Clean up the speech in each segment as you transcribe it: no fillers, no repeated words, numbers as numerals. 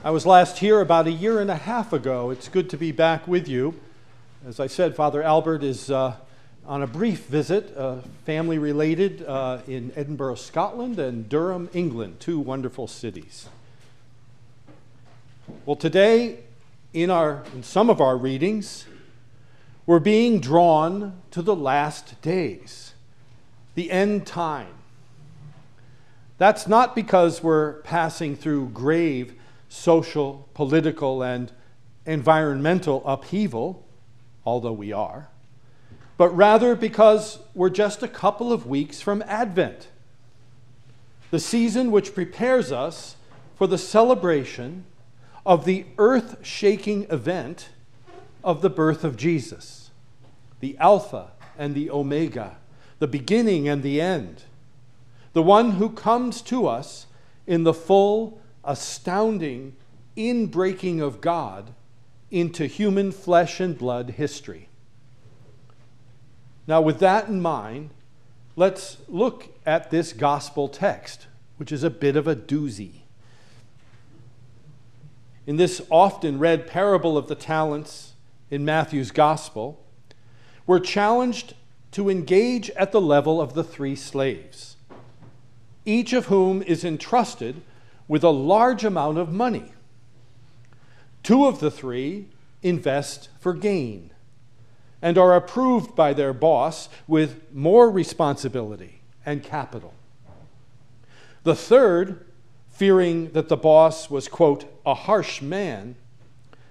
I was last here about a year and a half ago. It's good to be back with you. As I said, Father Albert is on a brief visit, family-related, in Edinburgh, Scotland, and Durham, England, two wonderful cities. Well, today, in some of our readings, we're being drawn to the last days, the end time. That's not because we're passing through grave social, political, and environmental upheaval, although we are, but rather because we're just a couple of weeks from Advent, the season which prepares us for the celebration of the earth-shaking event of the birth of Jesus, the Alpha and the Omega, the beginning and the end, the one who comes to us in the full, astounding inbreaking of God into human flesh and blood history. Now, with that in mind, let's look at this gospel text, which is a bit of a doozy. In this often read parable of the talents in Matthew's gospel, we're challenged to engage at the level of the three slaves, each of whom is entrusted with a large amount of money. Two of the three invest for gain and are approved by their boss with more responsibility and capital. The third, fearing that the boss was, quote, a harsh man,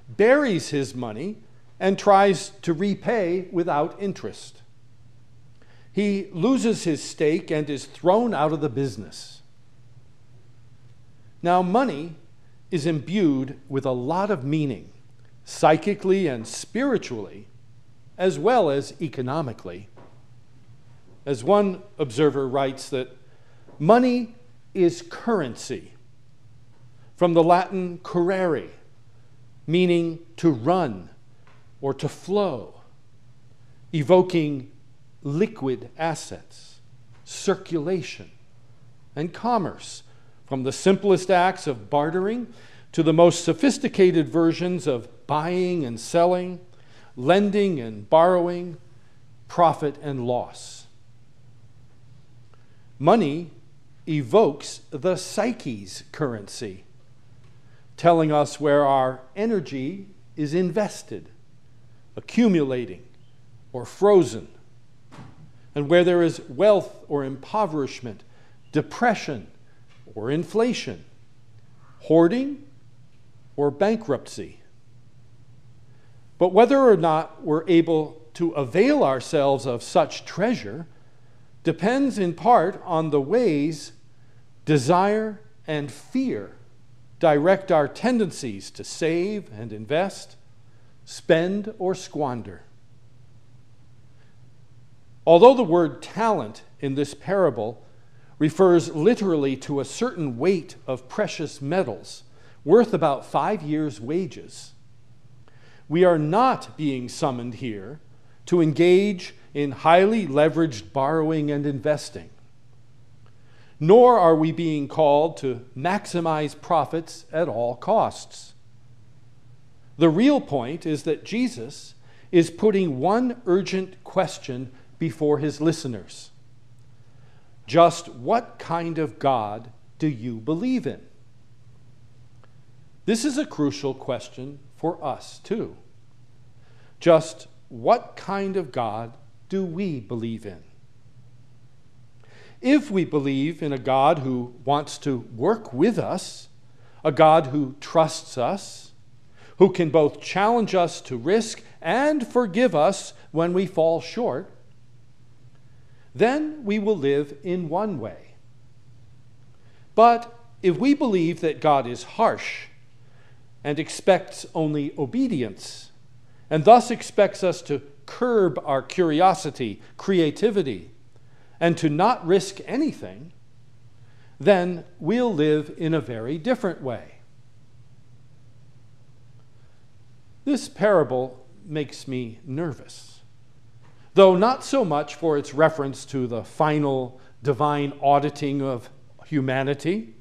buries his money and tries to repay without interest. He loses his stake and is thrown out of the business. Now, money is imbued with a lot of meaning, psychically and spiritually, as well as economically. As one observer writes that money is currency, from the Latin currere, meaning to run or to flow, evoking liquid assets, circulation, and commerce, from the simplest acts of bartering to the most sophisticated versions of buying and selling, lending and borrowing, profit and loss. Money evokes the psyche's currency, telling us where our energy is invested, accumulating, or frozen, and where there is wealth or impoverishment, depression or inflation, hoarding or bankruptcy. But whether or not we're able to avail ourselves of such treasure depends in part on the ways desire and fear direct our tendencies to save and invest, spend or squander. Although the word talent in this parable refers literally to a certain weight of precious metals worth about 5 years' wages, we are not being summoned here to engage in highly leveraged borrowing and investing, nor are we being called to maximize profits at all costs. The real point is that Jesus is putting one urgent question before his listeners. Just what kind of God do you believe in? This is a crucial question for us, too. Just what kind of God do we believe in? If we believe in a God who wants to work with us, a God who trusts us, who can both challenge us to risk and forgive us when we fall short, then we will live in one way. But if we believe that God is harsh and expects only obedience, and thus expects us to curb our curiosity, creativity, and to not risk anything, then we'll live in a very different way. This parable makes me nervous, though not so much for its reference to the final divine auditing of humanity,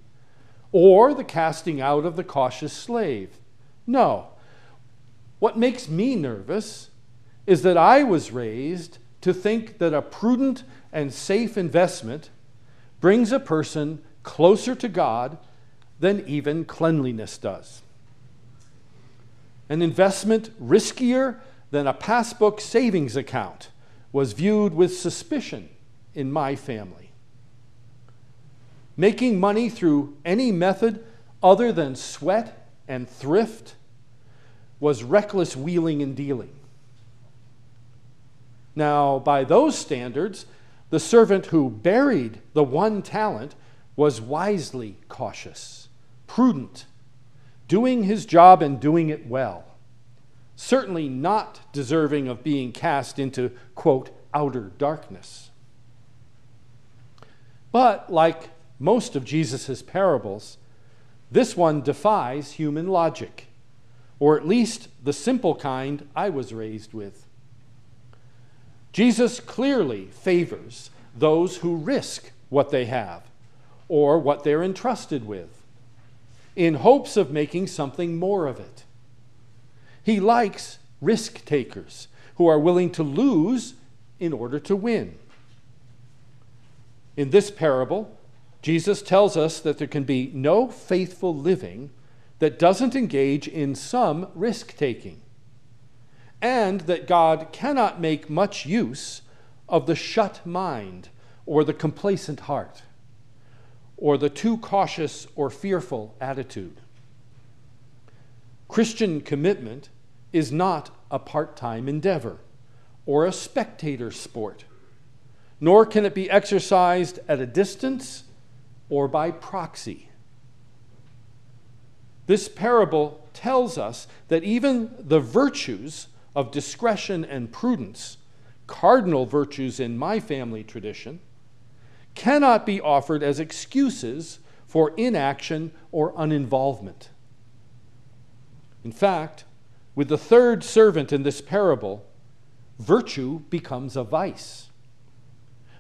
or the casting out of the cautious slave. No. What makes me nervous is that I was raised to think that a prudent and safe investment brings a person closer to God than even cleanliness does. An investment riskier than a passbook savings account was viewed with suspicion in my family. Making money through any method other than sweat and thrift was reckless wheeling and dealing. Now, by those standards, the servant who buried the one talent was wisely cautious, prudent, doing his job and doing it well, certainly not deserving of being cast into, quote, outer darkness. But like most of Jesus' parables, this one defies human logic, or at least the simple kind I was raised with. Jesus clearly favors those who risk what they have or what they're entrusted with in hopes of making something more of it. He likes risk takers who are willing to lose in order to win. In this parable, Jesus tells us that there can be no faithful living that doesn't engage in some risk-taking, and that God cannot make much use of the shut mind or the complacent heart or the too cautious or fearful attitude. Christian commitment is not a part-time endeavor or a spectator sport, nor can it be exercised at a distance or by proxy. This parable tells us that even the virtues of discretion and prudence, cardinal virtues in my family tradition, cannot be offered as excuses for inaction or uninvolvement. In fact, with the third servant in this parable, virtue becomes a vice.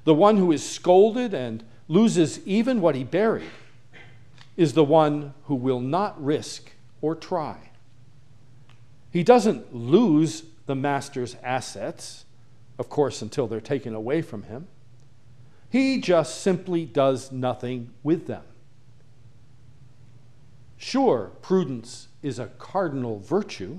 The one who is scolded and loses even what he buried is the one who will not risk or try. He doesn't lose the master's assets, of course, until they're taken away from him. He just simply does nothing with them. Sure, prudence is a cardinal virtue,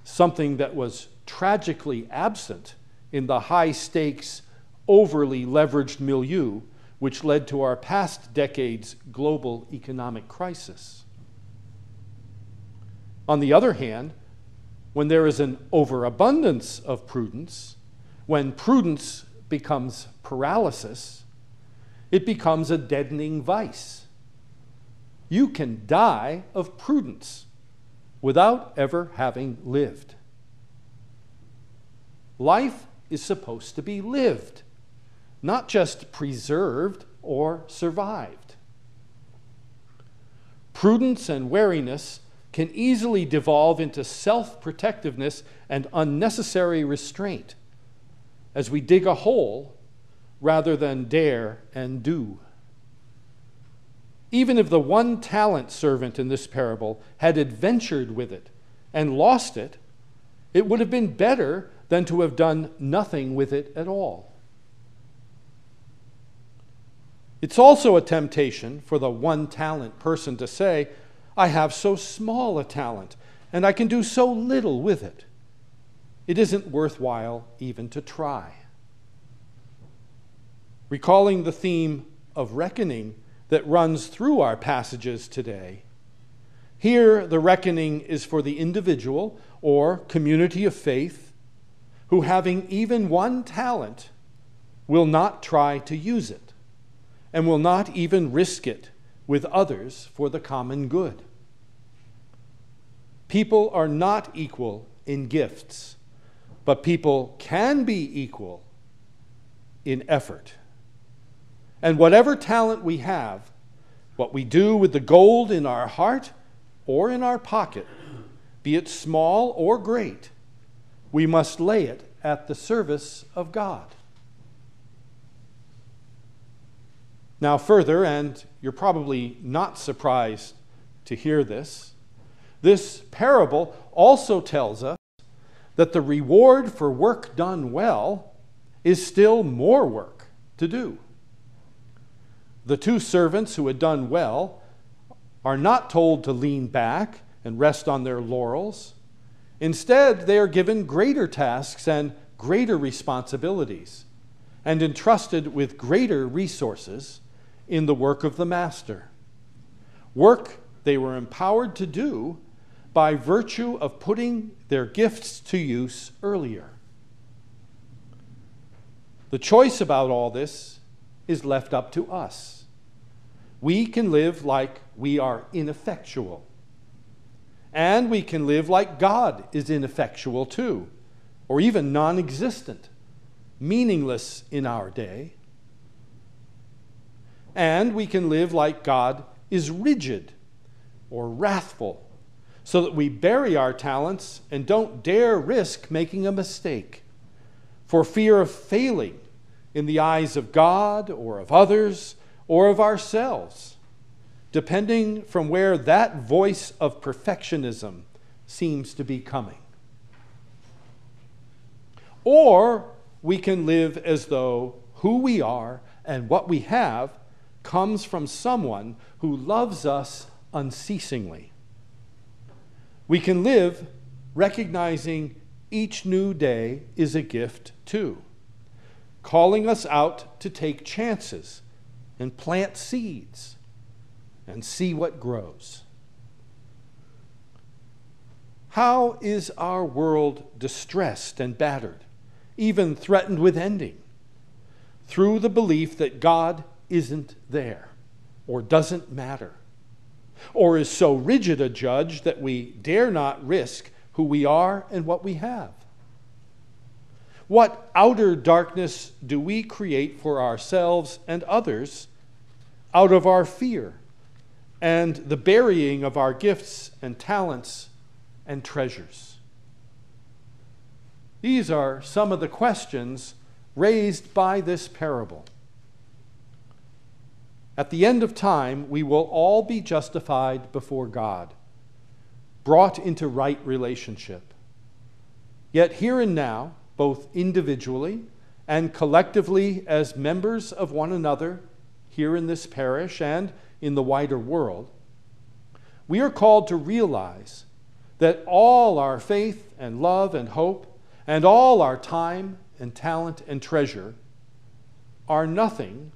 something that was tragically absent in the high-stakes, overly leveraged milieu which led to our past decade's global economic crisis. On the other hand, when there is an overabundance of prudence, when prudence becomes paralysis, it becomes a deadening vice. You can die of prudence without ever having lived. Life is supposed to be lived, not just preserved or survived. Prudence and wariness can easily devolve into self-protectiveness and unnecessary restraint as we dig a hole rather than dare and do. Even if the one talent servant in this parable had adventured with it and lost it, it would have been better than to have done nothing with it at all. It's also a temptation for the one talent person to say, I have so small a talent and I can do so little with it. It isn't worthwhile even to try. Recalling the theme of reckoning that runs through our passages today, here the reckoning is for the individual or community of faith who, having even one talent, will not try to use it and will not even risk it with others for the common good. People are not equal in gifts, but people can be equal in effort. And whatever talent we have, what we do with the gold in our heart or in our pocket, be it small or great, we must lay it at the service of God. Now, further, and you're probably not surprised to hear this, this parable also tells us that the reward for work done well is still more work to do. The two servants who had done well are not told to lean back and rest on their laurels. Instead, they are given greater tasks and greater responsibilities and entrusted with greater resources in the work of the master. Work they were empowered to do by virtue of putting their gifts to use earlier. The choice about all this is left up to us. We can live like we are ineffectual. And we can live like God is ineffectual too, or even non-existent, meaningless in our day. And we can live like God is rigid or wrathful, so that we bury our talents and don't dare risk making a mistake for fear of failing in the eyes of God or of others or of ourselves, depending from where that voice of perfectionism seems to be coming. Or we can live as though who we are and what we have comes from someone who loves us unceasingly. We can live recognizing each new day is a gift too, calling us out to take chances and plant seeds and see what grows. How is our world distressed and battered, even threatened with ending? Through the belief that God isn't there, or doesn't matter, or is so rigid a judge that we dare not risk who we are and what we have. What outer darkness do we create for ourselves and others out of our fear and the burying of our gifts and talents and treasures? These are some of the questions raised by this parable. At the end of time, we will all be justified before God, brought into right relationship. Yet here and now, both individually and collectively as members of one another here in this parish and in the wider world, we are called to realize that all our faith and love and hope and all our time and talent and treasure are nothing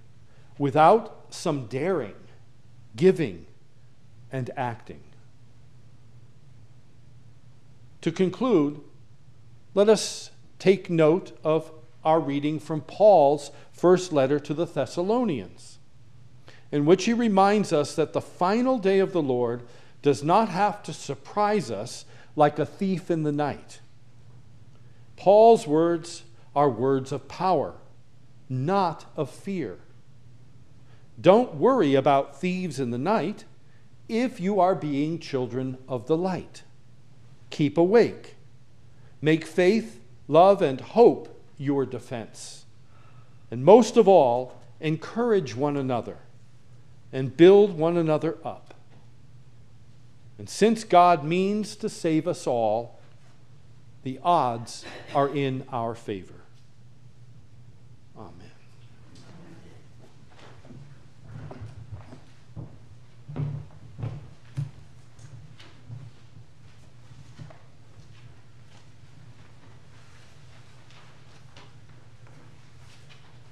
without some daring, giving, and acting. To conclude, let us take note of our reading from Paul's first letter to the Thessalonians, in which he reminds us that the final day of the Lord does not have to surprise us like a thief in the night. Paul's words are words of power, not of fear. Don't worry about thieves in the night if you are being children of the light. Keep awake. Make faith, love, and hope your defense. And most of all, encourage one another and build one another up. And since God means to save us all, the odds are in our favor.